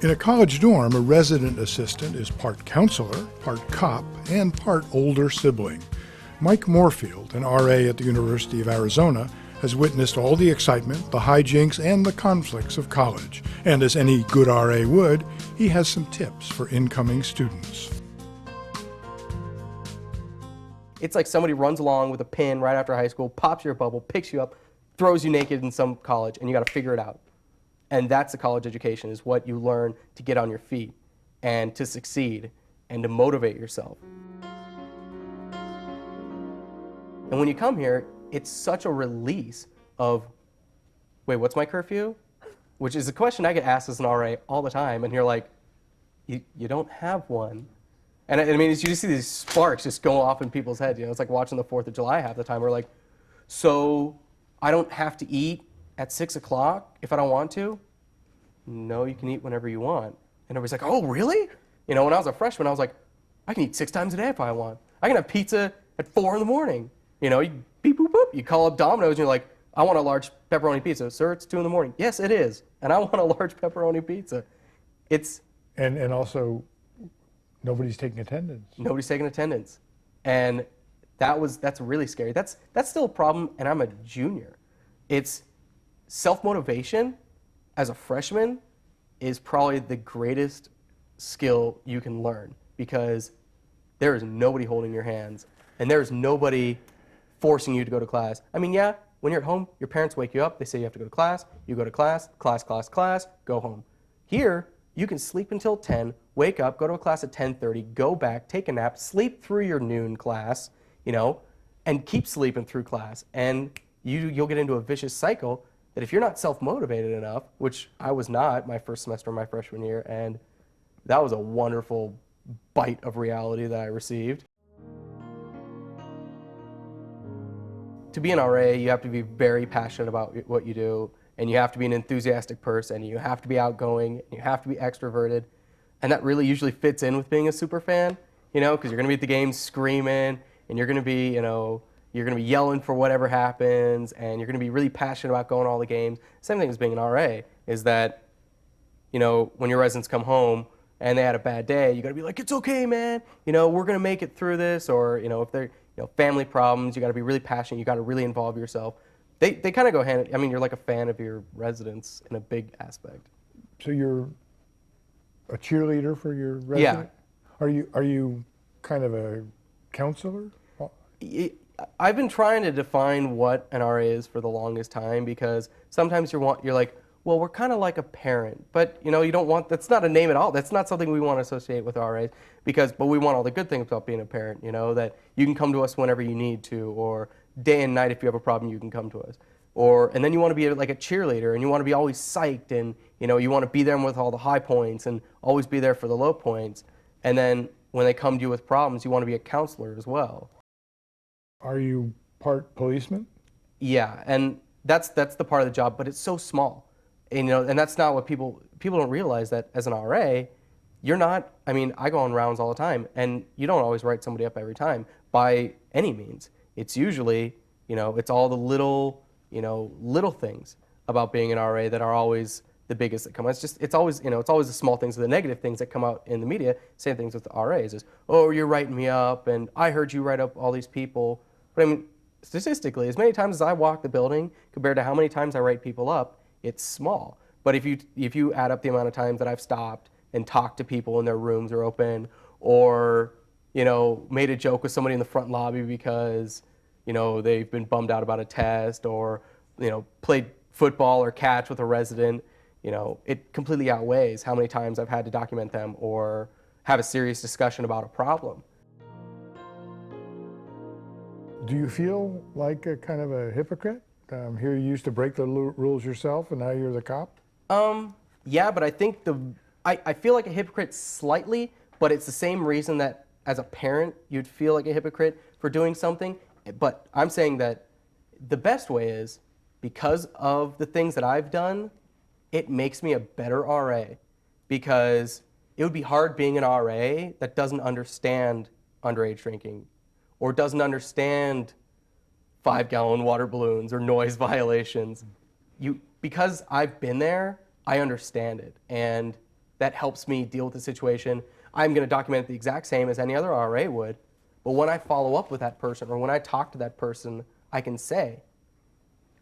In a college dorm, a resident assistant is part counselor, part cop, and part older sibling. Mike Morfield, an RA at the University of Arizona, has witnessed all the excitement, the hijinks, and the conflicts of college. And as any good RA would, he has some tips for incoming students. It's like somebody runs along with a pin right after high school, pops your bubble, picks you up, throws you naked in some college, and you got to figure it out. And that's the college education, is what you learn to get on your feet and to succeed and to motivate yourself. And when you come here, it's such a release of, wait, what's my curfew? Which is a question I get asked as an RA all the time, and you're like, you don't have one. And I mean, you just see these sparks just go off in people's heads. You know, it's like watching the 4th of July half the time. We're like, so I don't have to eat at 6 o'clock if I don't want to? No, you can eat whenever you want. And everybody's like, oh, really? You know, when I was a freshman, I was like, I can eat 6 times a day if I want. I can have pizza at 4 in the morning. You know, you beep, boop, boop. You call up Domino's and you're like, I want a large pepperoni pizza. Sir, it's 2 in the morning. Yes, it is. And I want a large pepperoni pizza. It's... And also, nobody's taking attendance. Nobody's taking attendance. And that's really scary. That's still a problem, and I'm a junior. It's self-motivation as a freshman is probably the greatest skill you can learn, because there is nobody holding your hands, and there is nobody forcing you to go to class. I mean, yeah, when you're at home, your parents wake you up, they say you have to go to class, you go to class, class, go home. Here, you can sleep until 10, wake up, go to a class at 10:30, go back, take a nap, sleep through your noon class, you know, and keep sleeping through class. And you'll get into a vicious cycle that if you're not self-motivated enough, which I was not my first semester of my freshman year, and that was a wonderful bite of reality that I received. To be an RA, you have to be very passionate about what you do, and you have to be an enthusiastic person, you have to be outgoing, you have to be extroverted, and that really usually fits in with being a super fan, you know, because you're going to be at the game screaming, and you're going to be, you know, you're going to be yelling for whatever happens, and you're going to be really passionate about going to all the games. Same thing as being an RA, is that, you know, when your residents come home and they had a bad day, you got to be like, it's okay, man, you know, we're going to make it through this. Or, you know, if they're, you know, family problems, you got to be really passionate, you got to really involve yourself. They kind of go hand in, I mean, you're like a fan of your residents in a big aspect. So you're a cheerleader for your resident? Yeah. Are you kind of a counselor? I've been trying to define what an RA is for the longest time, because sometimes you're like, well, we're kind of like a parent, but you know, you don't want, that's not a name at all. That's not something we want to associate with RAs, but we want all the good things about being a parent, you know, that you can come to us whenever you need to, or day and night if you have a problem, you can come to us. And then you want to be like a cheerleader, and you want to be always psyched, and you know, you want to be there with all the high points and always be there for the low points. And then when they come to you with problems, you want to be a counselor as well. Are you part policeman? Yeah, and that's the part of the job, but it's so small. And, you know, and that's not what people don't realize, that as an RA, you're not, I mean, I go on rounds all the time, and you don't always write somebody up every time by any means. It's usually, you know, it's all the little things about being an RA that are always the biggest that come out. It's always the small things, the negative things that come out in the media. Same things with the RAs is, oh, you're writing me up, and I heard you write up all these people. But I mean, statistically, as many times as I walk the building compared to how many times I write people up, it's small. But if you add up the amount of times that I've stopped and talked to people and their rooms are open, or, you know, made a joke with somebody in the front lobby because, you know, they've been bummed out about a test, or, you know, played football or catch with a resident, you know, it completely outweighs how many times I've had to document them or have a serious discussion about a problem. Do you feel like a kind of a hypocrite? Here you used to break the rules yourself, and now you're the cop? Yeah, but I think I feel like a hypocrite slightly, but it's the same reason that as a parent you'd feel like a hypocrite for doing something. But I'm saying that the best way is, because of the things that I've done, it makes me a better RA, because it would be hard being an RA that doesn't understand underage drinking, or doesn't understand 5-gallon water balloons or noise violations. Because I've been there, I understand it, and that helps me deal with the situation. I'm going to document it the exact same as any other RA would. But when I follow up with that person or when I talk to that person, I can say,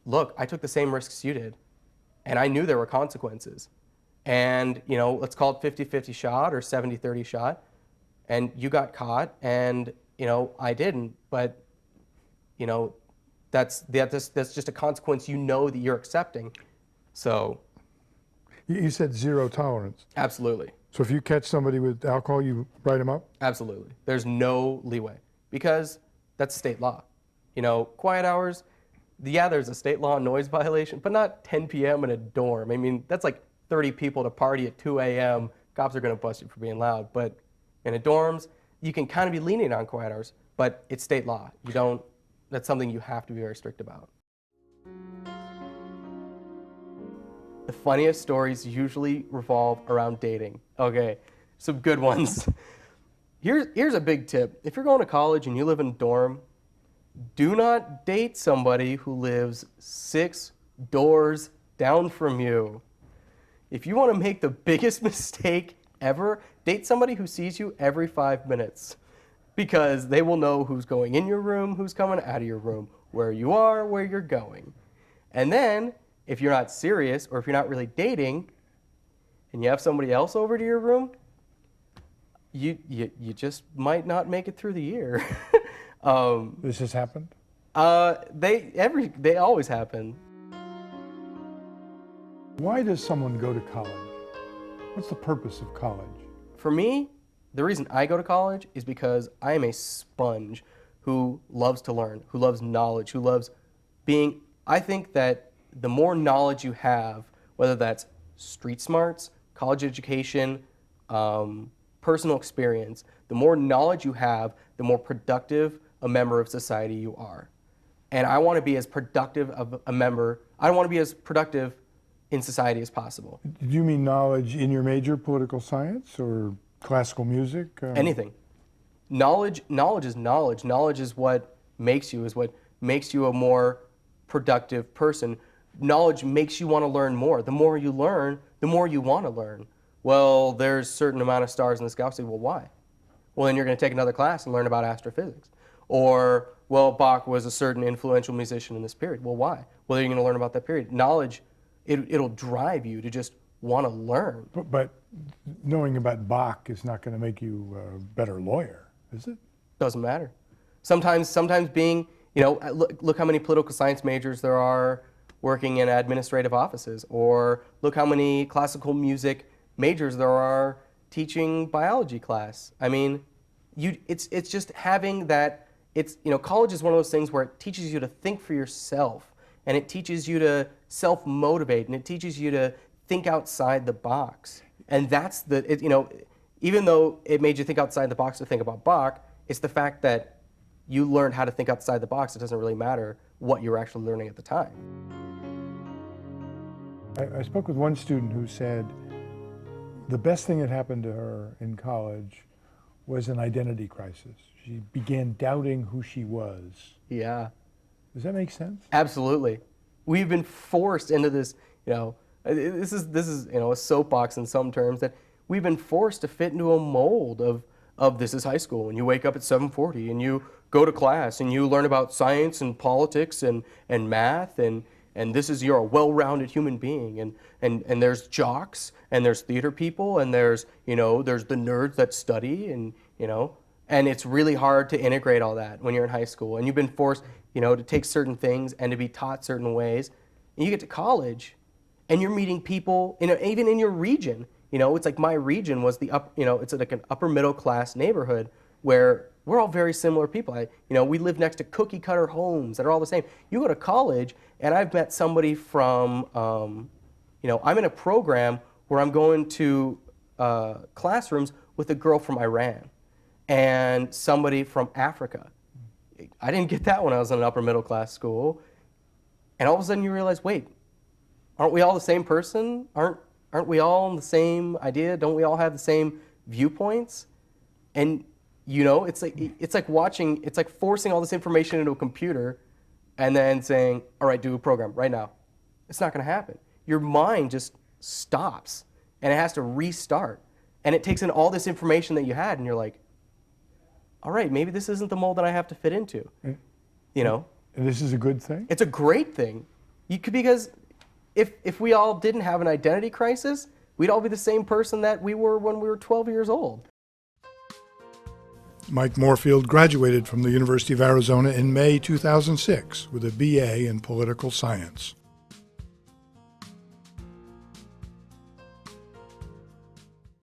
look, I took the same risks you did, and I knew there were consequences. And, you know, let's call it 50-50 shot or 70-30 shot, and you got caught, and, you know, I didn't. But, you know, that's just a consequence you know that you're accepting. So. You said zero tolerance. Absolutely. So if you catch somebody with alcohol, you write them up? Absolutely. There's no leeway because that's state law. You know, quiet hours, yeah, there's a state law noise violation, but not 10 p.m. in a dorm. I mean, that's like 30 people to party at 2 a.m. Cops are going to bust you for being loud. But in a dorms, you can kind of be lenient on quiet hours, but it's state law. You don't, that's something you have to be very strict about. The funniest stories usually revolve around dating. Okay, some good ones. Here's a big tip. If you're going to college and you live in a dorm, do not date somebody who lives 6 doors down from you. If you want to make the biggest mistake ever, date somebody who sees you every 5 minutes, because they will know who's going in your room, who's coming out of your room, where you are, where you're going. And then, if you're not serious, or if you're not really dating, and you have somebody else over to your room, you just might not make it through the year. This has happened? They always happen. Why does someone go to college? What's the purpose of college? For me, the reason I go to college is because I am a sponge who loves to learn, who loves knowledge, who loves being. I think that the more knowledge you have, whether that's street smarts, college education, personal experience, the more knowledge you have, the more productive a member of society you are. And I want to be as productive of a member, I want to be as productive in society as possible. Did you mean knowledge in your major, political science, or classical music? Anything. Knowledge is knowledge. Knowledge is what makes you a more productive person. Knowledge makes you want to learn more. The more you learn, the more you want to learn. Well, there's a certain amount of stars in the galaxy. Well, why? Well, then you're going to take another class and learn about astrophysics. Or, well, Bach was a certain influential musician in this period. Well, why? Well, then you're going to learn about that period. Knowledge, it'll drive you to just want to learn. But knowing about Bach is not going to make you a better lawyer, is it? Doesn't matter. Sometimes being, you know, look how many political science majors there are working in administrative offices, or look how many classical music majors there are teaching biology class. I mean, it's just having that. It's, you know, college is one of those things where it teaches you to think for yourself, and it teaches you to self-motivate, and it teaches you to think outside the box. And that's you know, even though it made you think outside the box to think about Bach, it's the fact that you learned how to think outside the box. It doesn't really matter what you were actually learning at the time. I spoke with one student who said the best thing that happened to her in college was an identity crisis. She began doubting who she was. Yeah. Does that make sense? Absolutely. We've been forced into this, you know, this is you know, a soapbox in some terms, that we've been forced to fit into a mold of this is high school, and you wake up at 7:40 and you go to class and you learn about science and politics and math, and you're a well-rounded human being, and there's jocks, and there's theater people, and there's, you know, there's the nerds that study, and, you know, and it's really hard to integrate all that when you're in high school, and you've been forced, you know, to take certain things and to be taught certain ways. And you get to college, and you're meeting people, you know, even in your region. You know, it's like my region was it's like an upper middle class neighborhood where we're all very similar people. You know, we live next to cookie cutter homes that are all the same. You go to college, and I've met somebody from, you know, I'm in a program where I'm going to classrooms with a girl from Iran and somebody from Africa. I didn't get that when I was in an upper middle class school. And all of a sudden you realize, wait, aren't we all the same person? Aren't we all on the same idea? Don't we all have the same viewpoints? And, you know, it's like forcing all this information into a computer and then saying, all right, do a program right now. It's not going to happen. Your mind just stops. and it has to restart. And it takes in all this information that you had, and you're like, all right, maybe this isn't the mold that I have to fit into. You know? And this is a good thing? It's a great thing. Because if we all didn't have an identity crisis, we'd all be the same person that we were when we were 12 years old. Mike Morfield graduated from the University of Arizona in May 2006 with a BA in political science.